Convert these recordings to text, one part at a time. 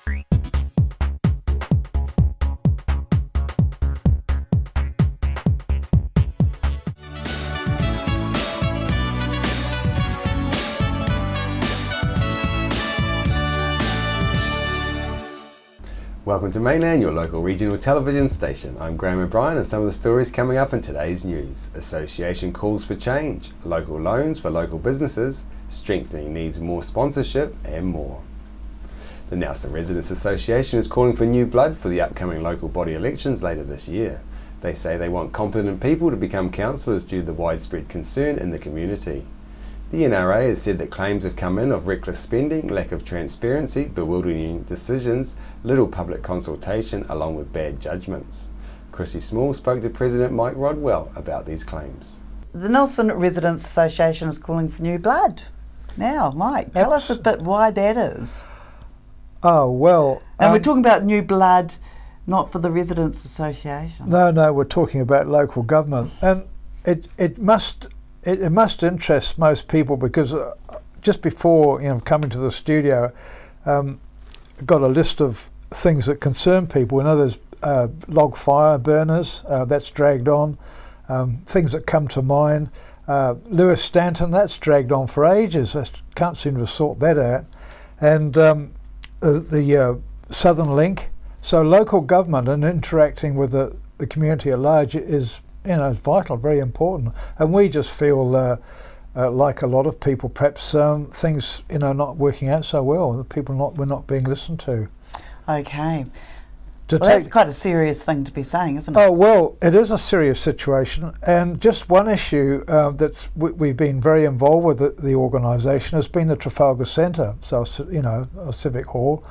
Welcome to Mainland, your local regional television station. I'm Graham O'Brien, and some of the stories coming up in today's news. Association calls for change, local loans for local businesses, strengthening needs more sponsorship, and more. The Nelson Residents Association is calling for new blood for the upcoming local body elections later this year. They say they want competent people to become councillors due to the widespread concern in the community. The NRA has said that claims have come in of reckless spending, lack of transparency, bewildering decisions, little public consultation, along with bad judgments. Chrissy Small spoke to President Mike Rodwell about these claims. The Nelson Residents Association is calling for new blood. Now, Mike, tell us a bit why that is. Oh, well... And we're talking about new blood, not for the Residents Association. No, we're talking about local government. And it must interest most people, because just before coming to the studio, got a list of things that concern people. There's log fire burners, that's dragged on. Things that come to mind, Lewis Stanton, that's dragged on for ages. I can't seem to sort that out. And the Southern Link. So local government and interacting with the community at large is vital, very important. And we just feel like a lot of people, perhaps things not working out so well. We're not being listened to. Okay. That's quite a serious thing to be saying, isn't it? Oh, well, it is a serious situation. And just one issue that we've been very involved with the organisation has been the Trafalgar Centre, so, a civic hall.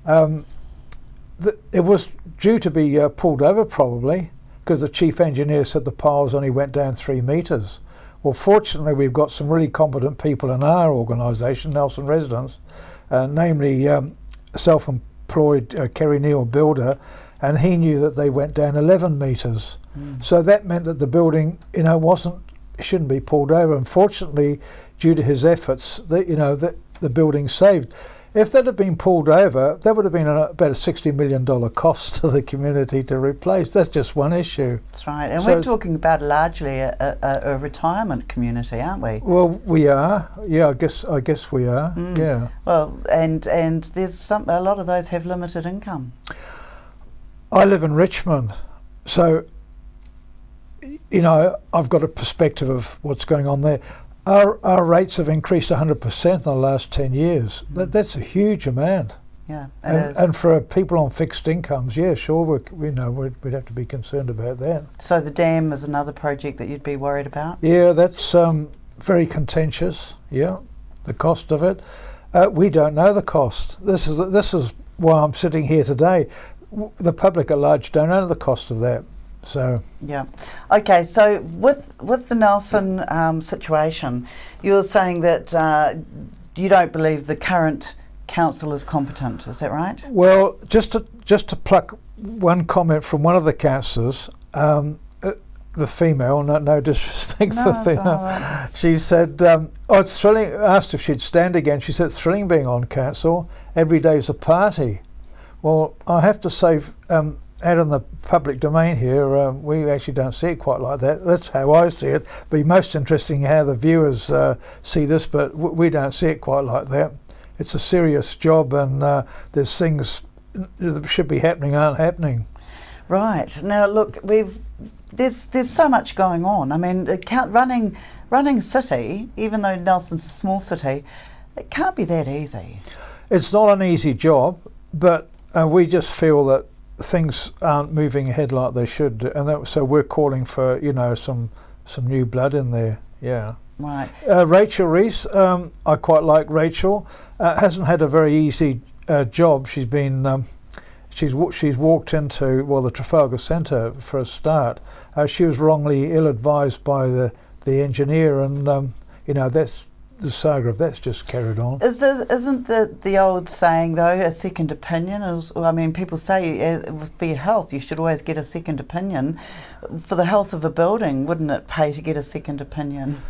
It was due to be pulled over probably, because the chief engineer said the piles only went down 3 metres. Well, fortunately, we've got some really competent people in our organisation, Nelson Residents, namely self-employed Kerry Neal builder, and he knew that they went down 11 metres. So that meant that the building, shouldn't be pulled over. Unfortunately, due to his efforts, the building saved. If that had been pulled over, that would have been about a $60 million cost to the community to replace. That's just one issue. That's right. And we're talking about largely a retirement community, aren't we? Well, we are. Yeah, I guess we are. Yeah. Well, and there's a lot of those have limited income. I live in Richmond, so I've got a perspective of what's going on there. Our rates have increased 100% in the last 10 years. That's a huge amount. Yeah, it is. And for people on fixed incomes, yeah, sure, we'd have to be concerned about that. So the dam is another project that you'd be worried about? Yeah, that's very contentious. Yeah, the cost of it. We don't know the cost. This is why I'm sitting here today. The public at large don't know the cost of that. So yeah, okay. So with the Nelson situation, you were saying that you don't believe the current council is competent. Is that right? Well, just to pluck one comment from one of the councillors, the female, no disrespect for female, right. She said, it's thrilling. Asked if she'd stand again. She said, it's thrilling being on council. Every day's a party. Well, I have to say. Out in the public domain here, we actually don't see it quite like that. That's how I see it. It'd be most interesting how the viewers see this, but we don't see it quite like that. It's a serious job, and there's things that should be happening aren't happening. Right. Now, look, there's so much going on. I mean, running a city, even though Nelson's a small city, it can't be that easy. It's not an easy job, but we just feel that things aren't moving ahead like they should, and so we're calling for some new blood in there. Yeah. Right. Rachel Reese, I quite like Rachel. Hasn't had a very easy job. She's been she's walked into the Trafalgar Centre for a start. She was wrongly ill-advised by the engineer, and that's the saga of that's just carried on. Isn't the old saying though, a second opinion? People say for your health you should always get a second opinion. For the health of a building, wouldn't it pay to get a second opinion?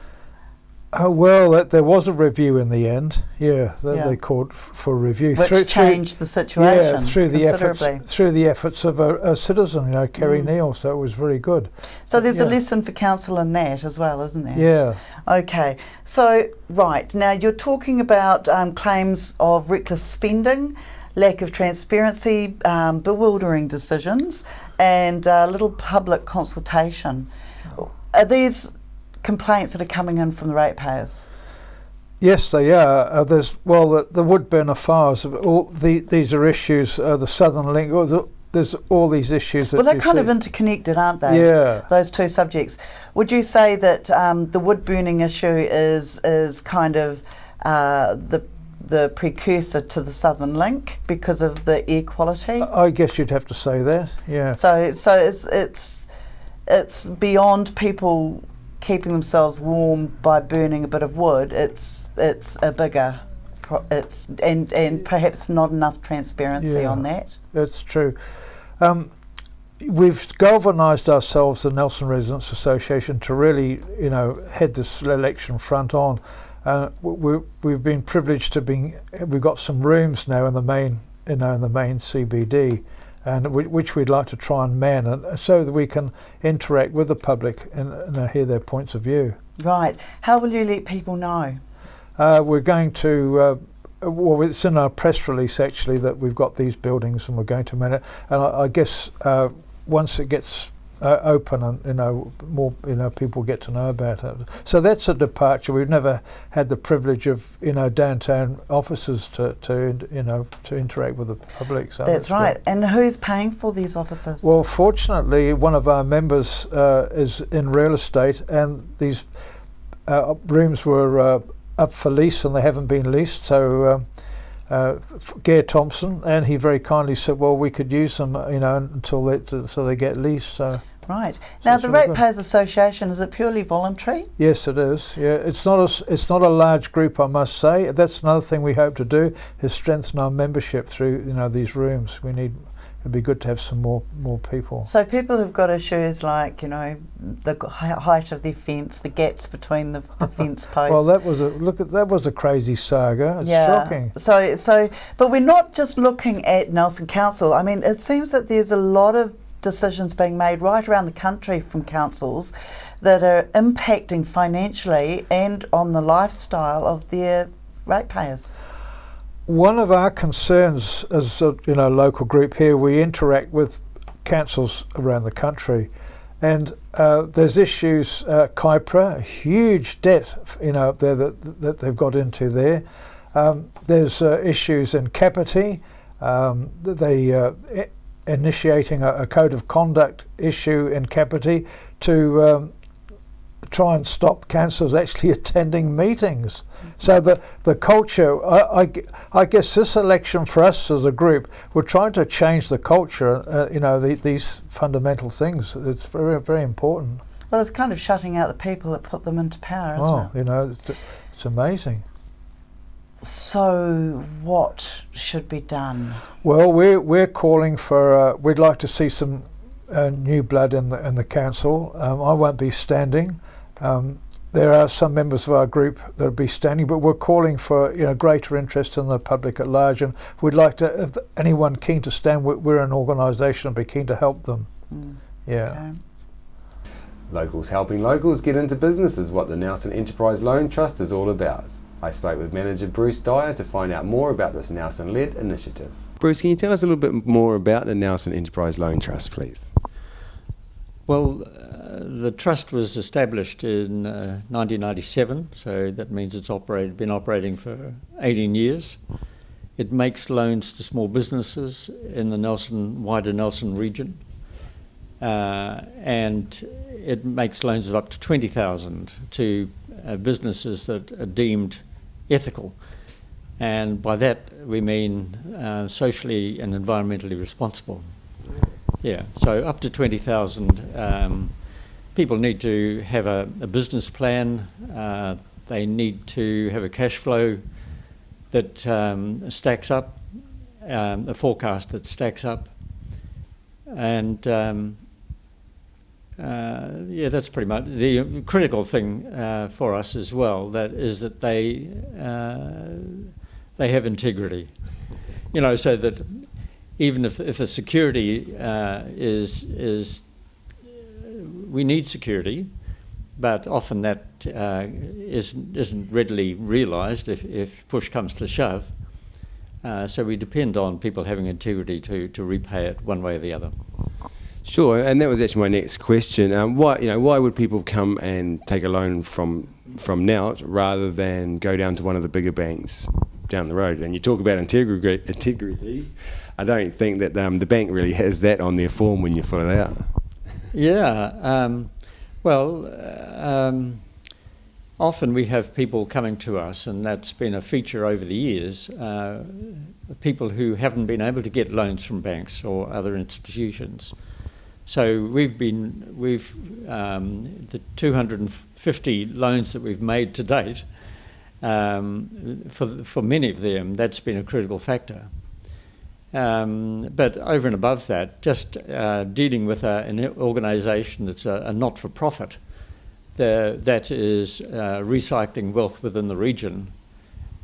Oh, well, there was a review in the end. Yeah, Yeah. they called for review, Which changed the situation through the considerably. efforts of a citizen, Kerry Neal. So it was very good. So there's a lesson for council in that as well, isn't there? Yeah. Okay, so right, now you're talking about claims of reckless spending, lack of transparency, bewildering decisions, and little public consultation. Are these complaints that are coming in from the ratepayers? Yes, they are. The wood burner fires. These are issues. The Southern Link. There's all these issues. Well, they're kind of interconnected, aren't they? Yeah. Those two subjects. Would you say that the wood burning issue is kind of the precursor to the Southern Link because of the air quality? I guess you'd have to say that. Yeah. So it's beyond people keeping themselves warm by burning a bit of wood. It's a bigger. And perhaps not enough transparency on that. That's true. We've galvanised ourselves, the Nelson Residents Association, to really, head this election front on. We've been privileged we've got some rooms now in the main, in the main CBD, and which we'd like to try and man, and so that we can interact with the public and hear their points of view. Right. How will you let people know? We're going to. It's in our press release actually that we've got these buildings and we're going to man it. And I guess once it gets open and more people get to know about it. So that's a departure. We've never had the privilege of downtown offices to interact with the public. So that's right. Good. And who's paying for these offices? Well, fortunately, one of our members is in real estate, and these rooms were up for lease and they haven't been leased. So Gare Thompson, and he very kindly said, well, we could use them, until they get leased. So. Right. Now, the Ratepayers Association, is it purely voluntary? Yes, it is. Yeah, it's not a large group, I must say. That's another thing we hope to do, is strengthen our membership through these rooms. It'd be good to have some more people. So people have got issues like the height of their fence, the gaps between the fence posts. Well, that was a crazy saga. It's shocking. So, but we're not just looking at Nelson Council. I mean, it seems that there's a lot of decisions being made right around the country from councils that are impacting financially and on the lifestyle of their ratepayers. One of our concerns as a local group here, we interact with councils around the country, and there's issues. Kypra, a huge debt there that they've got into there. There's issues in Kapiti. They initiating a code of conduct issue in Kapiti to try and stop councils actually attending meetings. So the culture, I guess this election for us as a group, we're trying to change the culture, these fundamental things. It's very, very important. Well, it's kind of shutting out the people that put them into power, isn't it? It's amazing. So what should be done? Well, we're calling for, we'd like to see some new blood in the council. I won't be standing. There are some members of our group that will be standing, but we're calling for greater interest in the public at large, and we'd like to, if anyone keen to stand, we're an organisation and be keen to help them. Yeah. Okay. Locals helping locals get into business is what the Nelson Enterprise Loan Trust is all about. I spoke with manager Bruce Dyer to find out more about this Nelson-led initiative. Bruce, can you tell us a little bit more about the Nelson Enterprise Loan Trust, please? Well, the trust was established in 1997, so that means it's been operating for 18 years. It makes loans to small businesses in the wider Nelson region, and it makes loans of up to $20,000 to businesses that are deemed ethical, and by that we mean socially and environmentally responsible. Yeah, so up to 20,000. People need to have a business plan. They need to have a cash flow that stacks up, a forecast that stacks up, and Yeah, that's pretty much the critical thing for us as well. That is that they have integrity, so that even if the security is we need security, but often that isn't readily realised if push comes to shove. So we depend on people having integrity to repay it one way or the other. Sure, and that was actually my next question. Why would people come and take a loan from Nout rather than go down to one of the bigger banks down the road? And you talk about integrity. I don't think that the bank really has that on their form when you fill it out. Yeah, often we have people coming to us, and that's been a feature over the years, people who haven't been able to get loans from banks or other institutions. So the 250 loans that we've made to date, for many of them, that's been a critical factor. But over and above that, just dealing with an organisation that's a not-for-profit, that is recycling wealth within the region,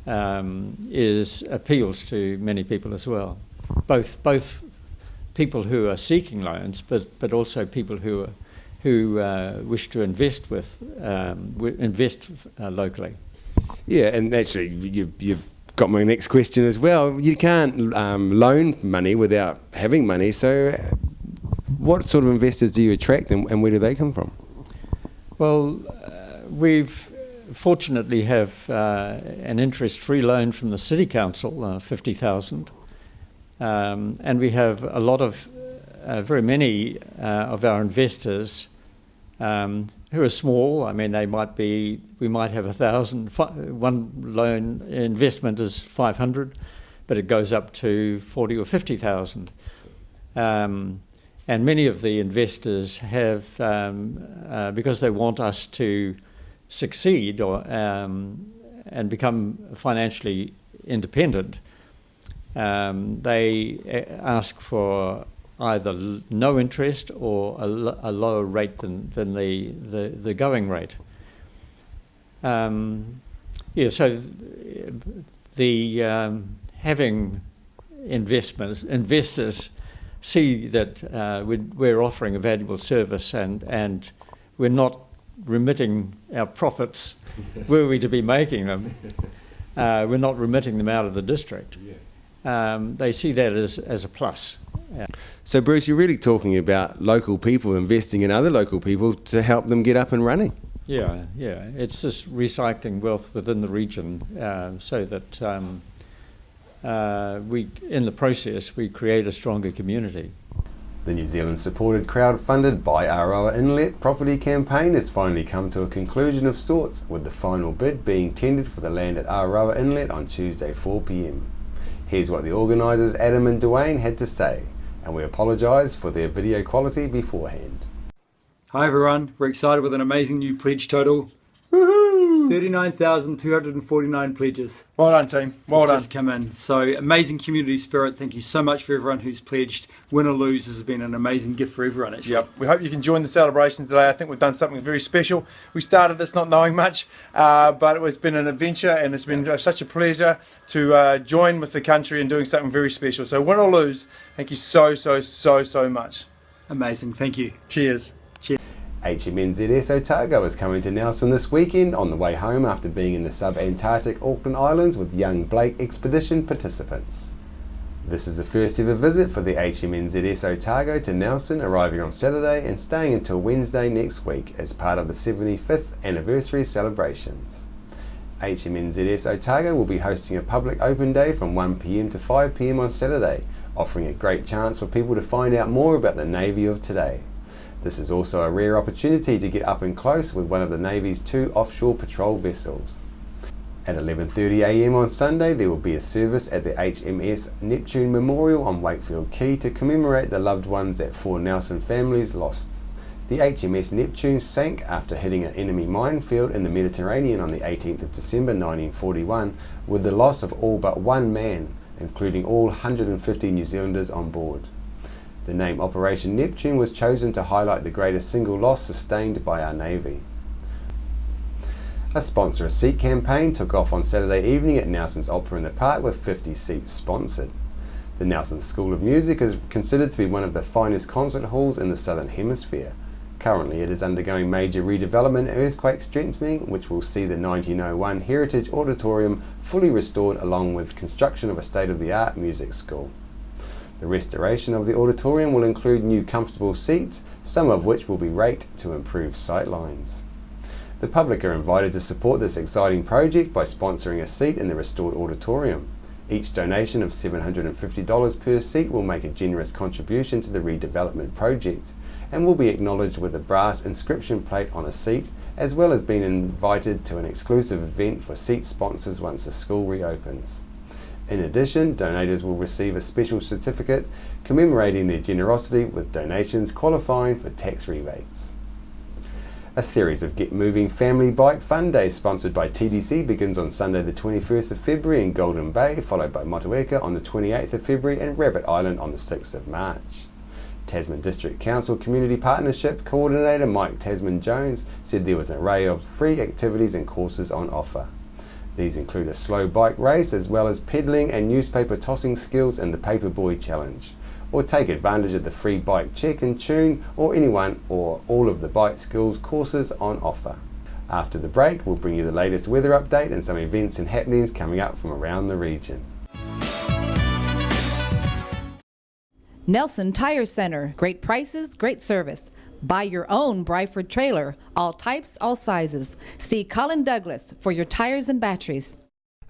appeals to many people as well. Both people who are seeking loans, but also people who wish to invest locally. Yeah, and actually, you've got my next question as well. You can't loan money without having money. So, what sort of investors do you attract, and where do they come from? Well, we've fortunately have an interest-free loan from the City Council, 50,000. And we have a lot of, very many of our investors who are small. I mean, we might have 1,000. One loan investment is 500, but it goes up to 40 or 50,000. And many of the investors have, because they want us to succeed and become financially independent, they ask for either no interest or a lower rate than the going rate. So having investors see that we're offering a valuable service and we're not remitting our profits were we to be making them. We're not remitting them out of the district. They see that as a plus. So, Bruce, you're really talking about local people investing in other local people to help them get up and running. Yeah. It's just recycling wealth within the region so that in the process, we create a stronger community. The New Zealand-supported, crowd-funded Buy Aroa Inlet property campaign has finally come to a conclusion of sorts, with the final bid being tendered for the land at Aroa Inlet on Tuesday 4 p.m. Here's what the organisers Adam and Dwayne had to say, and we apologise for their video quality beforehand. Hi everyone, we're excited with an amazing new pledge total. Woohoo! 39,249 pledges. Well done, team. Well done. Just come in. So amazing community spirit. Thank you so much for everyone who's pledged. Win or lose, this has been an amazing gift for everyone, actually. Yep. We hope you can join the celebration today. I think we've done something very special. We started this not knowing much, but it has been an adventure, and it's been such a pleasure to join with the country and doing something very special. So win or lose, thank you so much. Amazing. Thank you. Cheers. HMNZS Otago is coming to Nelson this weekend on the way home after being in the sub-Antarctic Auckland Islands with young Blake expedition participants. This is the first ever visit for the HMNZS Otago to Nelson, arriving on Saturday and staying until Wednesday next week as part of the 75th anniversary celebrations. HMNZS Otago will be hosting a public open day from 1 p.m. to 5 p.m. on Saturday, offering a great chance for people to find out more about the Navy of today. This is also a rare opportunity to get up and close with one of the Navy's 2 offshore patrol vessels. At 11:30 a.m. on Sunday, there will be a service at the HMS Neptune Memorial on Wakefield Quay to commemorate the loved ones that 4 Nelson families lost. The HMS Neptune sank after hitting an enemy minefield in the Mediterranean on the 18th of December 1941, with the loss of all but 1 man, including all 150 New Zealanders on board. The name Operation Neptune was chosen to highlight the greatest single loss sustained by our Navy. A Sponsor a Seat campaign took off on Saturday evening at Nelson's Opera in the Park with 50 seats sponsored. The Nelson School of Music is considered to be one of the finest concert halls in the Southern Hemisphere. Currently it is undergoing major redevelopment and earthquake strengthening, which will see the 1901 Heritage Auditorium fully restored along with construction of a state-of-the-art music school. The restoration of the auditorium will include new comfortable seats, some of which will be raked to improve sightlines. The public are invited to support this exciting project by sponsoring a seat in the restored auditorium. Each donation of $750 per seat will make a generous contribution to the redevelopment project and will be acknowledged with a brass inscription plate on a seat, as well as being invited to an exclusive event for seat sponsors once the school reopens. In addition, donators will receive a special certificate commemorating their generosity with donations qualifying for tax rebates. A series of Get Moving Family Bike Fun Days sponsored by TDC begins on Sunday the 21st of February in Golden Bay, followed by Motueka on the 28th of February and Rabbit Island on the 6th of March. Tasman District Council Community Partnership Coordinator Mike Tasman-Jones said there was an array of free activities and courses on offer. These include a slow bike race as well as pedaling and newspaper tossing skills in the Paperboy Challenge. Or take advantage of the free bike check and tune or any one or all of the bike skills courses on offer. After the break, we'll bring you the latest weather update and some events and happenings coming up from around the region. Nelson Tire Center. Great prices, great service. Buy your own Bryford trailer. All types, all sizes. See Colin Douglas for your tires and batteries.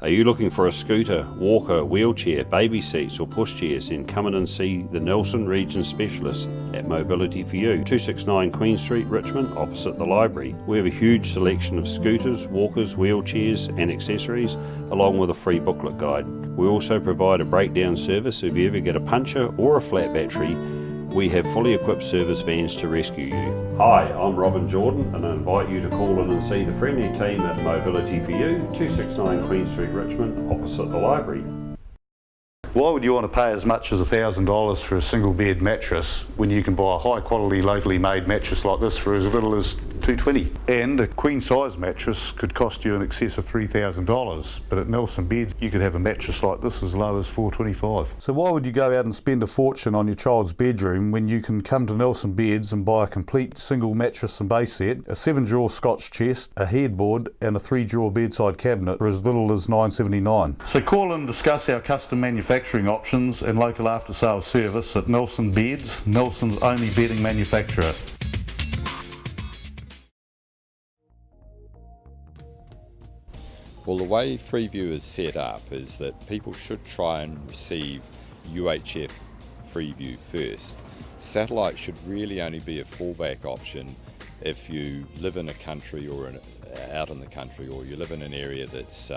Are you looking for a scooter, walker, wheelchair, baby seats or pushchairs? Then come in and see the Nelson Region Specialist at Mobility for You, 269 Queen Street, Richmond, opposite the library. We have a huge selection of scooters, walkers, wheelchairs and accessories, along with a free booklet guide. We also provide a breakdown service if you ever get a puncture or a flat battery. We have fully equipped service vans to rescue you. Hi, I'm Robin Jordan and I invite you to call in and see the friendly team at Mobility for You, 269 Queen Street, Richmond, opposite the library. Why would you want to pay as much as $1,000 for a single bed mattress when you can buy a high quality locally made mattress like this for as little as $220? And a queen size mattress could cost you in excess of $3,000, but at Nelson Beds you could have a mattress like this as low as $425. So why would you go out and spend a fortune on your child's bedroom when you can come to Nelson Beds and buy a complete single mattress and base set, a 7-drawer Scotch chest, a headboard and a 3-drawer bedside cabinet for as little as $979? So call and discuss our custom manufacturing options and local after sales service at Nelson Beds, Nelson's only bedding manufacturer. Well, the way Freeview is set up is that people should try and receive UHF Freeview first. Satellite should really only be a fallback option if you live in a country or out in the country, or you live in an area that's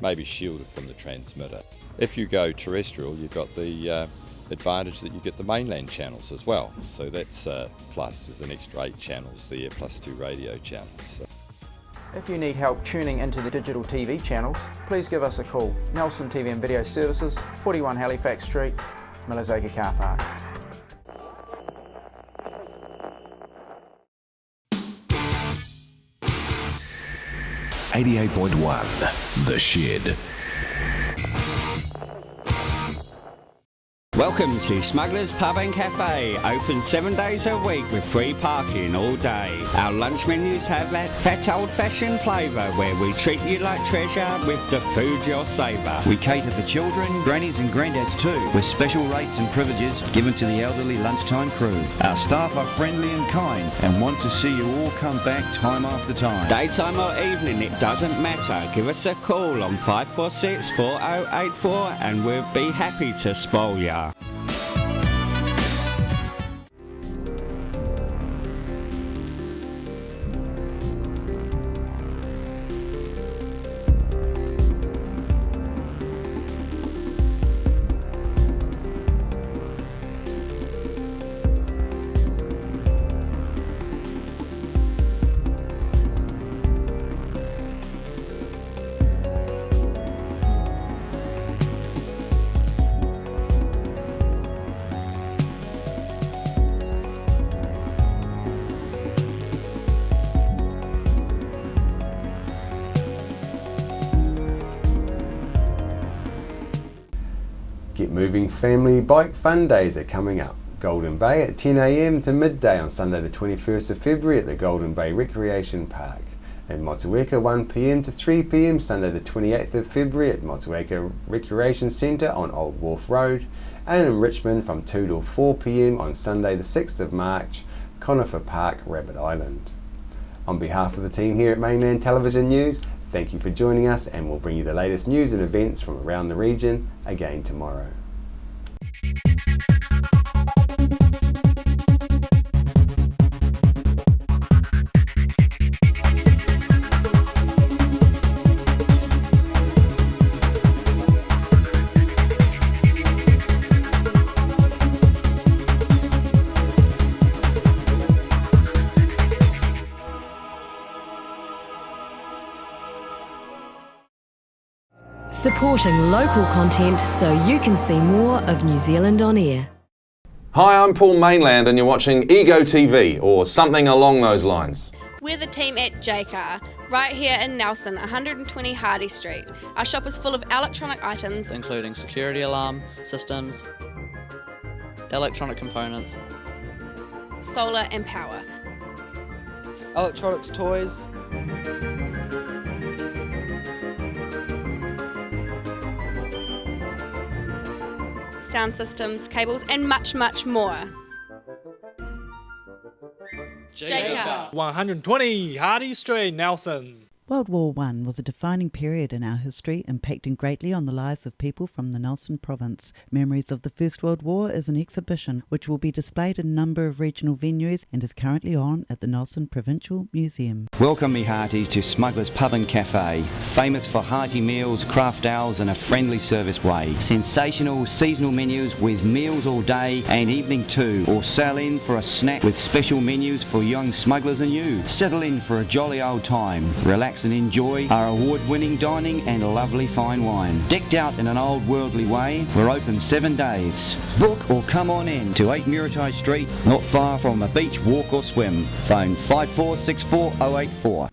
maybe shielded from the transmitter. If you go terrestrial, you've got the advantage that you get the mainland channels as well. So that's plus, there's an extra 8 channels there, plus 2 radio channels. So. If you need help tuning into the digital TV channels, please give us a call. Nelson TV and Video Services, 41 Halifax Street, Millers Acre Car Park. .1 The Shed. Welcome to Smugglers Pub and Cafe, open 7 days a week with free parking all day. Our lunch menus have that fat old-fashioned flavour where we treat you like treasure with the food you'll savour. We cater for children, grannies and granddads too, with special rates and privileges given to the elderly lunchtime crew. Our staff are friendly and kind and want to see you all come back time after time. Daytime or evening, it doesn't matter. Give us a call on 546 4084 and we'll be happy to spoil ya. Get Moving Family Bike Fun Days are coming up. Golden Bay at 10 a.m. to midday on Sunday the 21st of February at the Golden Bay Recreation Park. In Motueka 1 p.m. to 3 p.m. Sunday the 28th of February at Motueka Recreation Centre on Old Wharf Road. And in Richmond from 2 to 4 p.m. on Sunday the 6th of March, Conifer Park, Rabbit Island. On behalf of the team here at Mainland Television News, thank you for joining us, and we'll bring you the latest news and events from around the region again tomorrow. Supporting local content so you can see more of New Zealand on air. Hi, I'm Paul Mainland and you're watching Ego TV, or something along those lines. We're the team at JCar, right here in Nelson, 120 Hardy Street. Our shop is full of electronic items, including security alarm systems, electronic components, solar and power, electronics toys, sound systems, cables, and much, much more. JCar. 120 Hardy Street, Nelson. World War I was a defining period in our history, impacting greatly on the lives of people from the Nelson province. Memories of the First World War is an exhibition which will be displayed in a number of regional venues and is currently on at the Nelson Provincial Museum. Welcome me hearties to Smuggler's Pub and Cafe, famous for hearty meals, craft ales and a friendly service way. Sensational seasonal menus with meals all day and evening too, or sail in for a snack with special menus for young smugglers and you. Settle in for a jolly old time, relax and enjoy our award-winning dining and lovely fine wine. Decked out in an old worldly way, we're open 7 days. Book or come on in to 8 Muritai Street, not far from a beach, walk or swim. Phone 5464 084.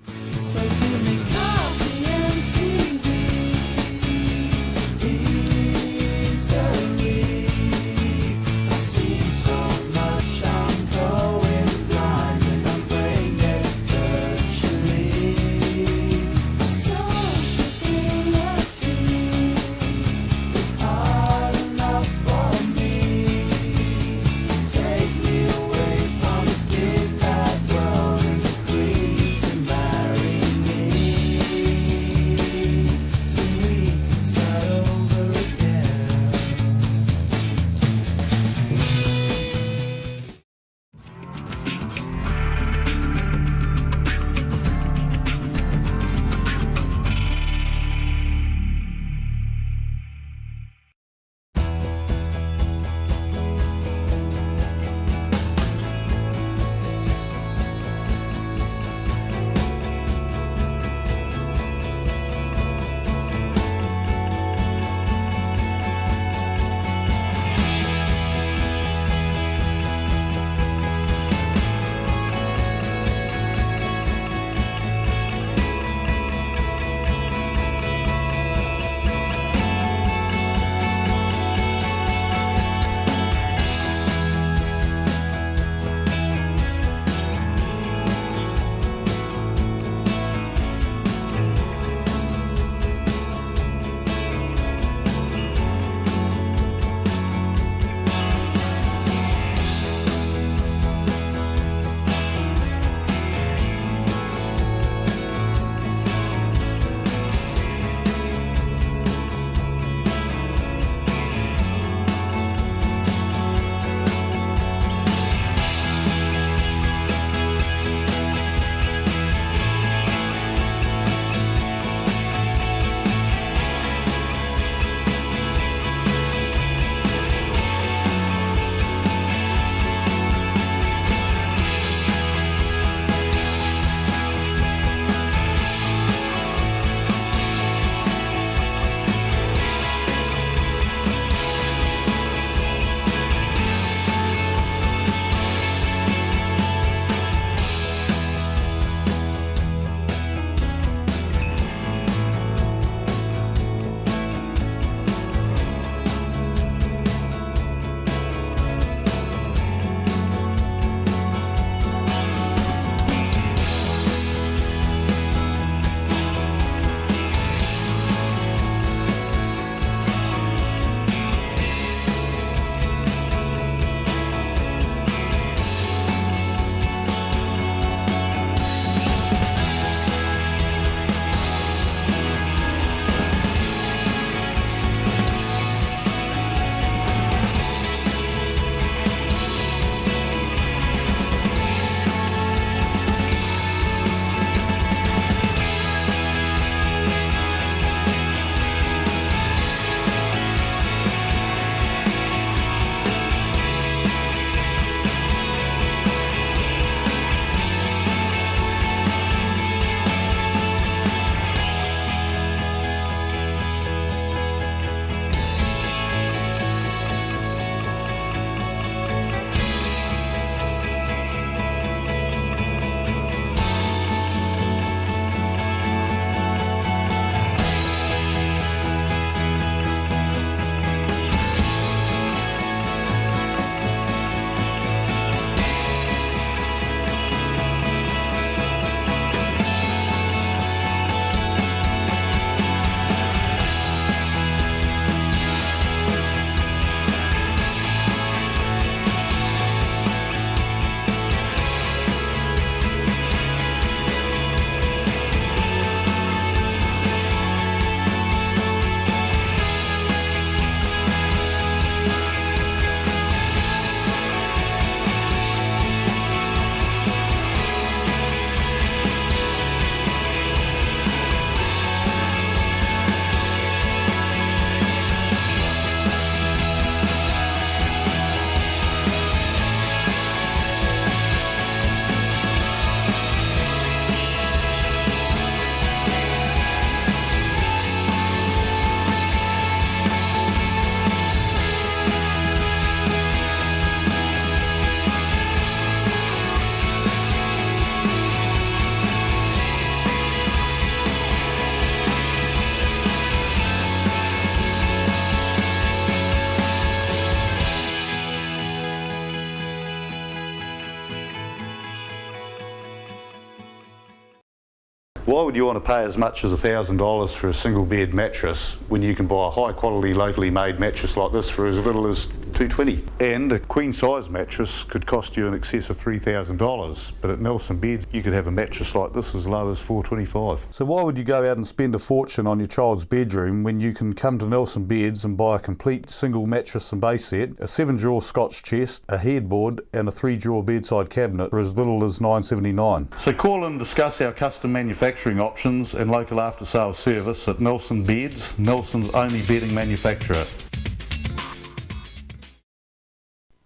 Why would you want to pay as much as $1,000 for a single bed mattress when you can buy a high quality locally made mattress like this for as little as $220? And a queen size mattress could cost you in excess of $3,000, but at Nelson Beds you could have a mattress like this as low as $425. So why would you go out and spend a fortune on your child's bedroom when you can come to Nelson Beds and buy a complete single mattress and base set, a 7-drawer Scotch chest, a headboard and a 3-drawer bedside cabinet for as little as $979? So call and discuss our custom manufacturing options and local after sales service at Nelson Beds, Nelson's only bedding manufacturer.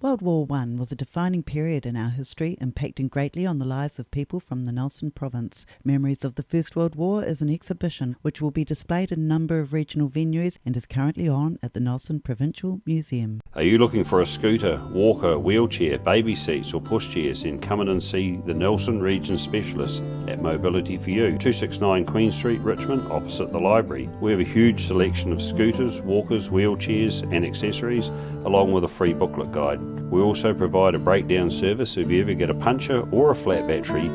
World War I was a defining period in our history, impacting greatly on the lives of people from the Nelson province. Memories of the First World War is an exhibition which will be displayed in a number of regional venues and is currently on at the Nelson Provincial Museum. Are you looking for a scooter, walker, wheelchair, baby seats or pushchairs? Then come in and see the Nelson Region Specialist at Mobility for You, 269 Queen Street, Richmond, opposite the library. We have a huge selection of scooters, walkers, wheelchairs and accessories, along with a free booklet guide. We also provide a breakdown service if you ever get a puncture or a flat battery.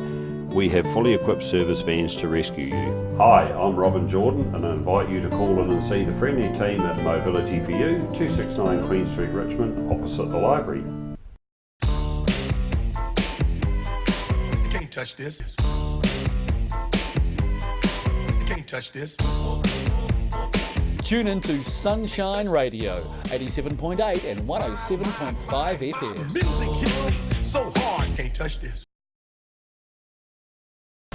We have fully equipped service vans to rescue you. Hi, I'm Robin Jordan and I invite you to call in and see the friendly team at Mobility for You, 269 Queen Street, Richmond, opposite the library. You can't touch this. You can't touch this. Tune into Sunshine Radio, 87.8 and 107.5 FM. The music hits so hard, can't touch this.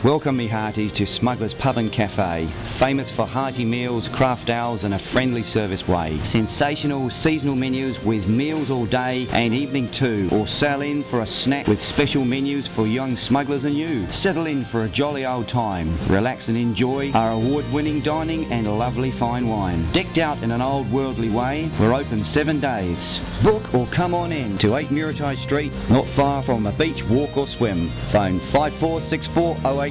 Welcome me hearties to Smuggler's Pub and Cafe, famous for hearty meals, craft ales and a friendly service way. Sensational seasonal menus with meals all day and evening too, or sail in for a snack with special menus for young smugglers and you. Settle in for a jolly old time, relax and enjoy our award-winning dining and lovely fine wine. Decked out in an old worldly way, we're open 7 days. Book or come on in to 8 Muritai Street, not far from a beach walk or swim. Phone 5464 084.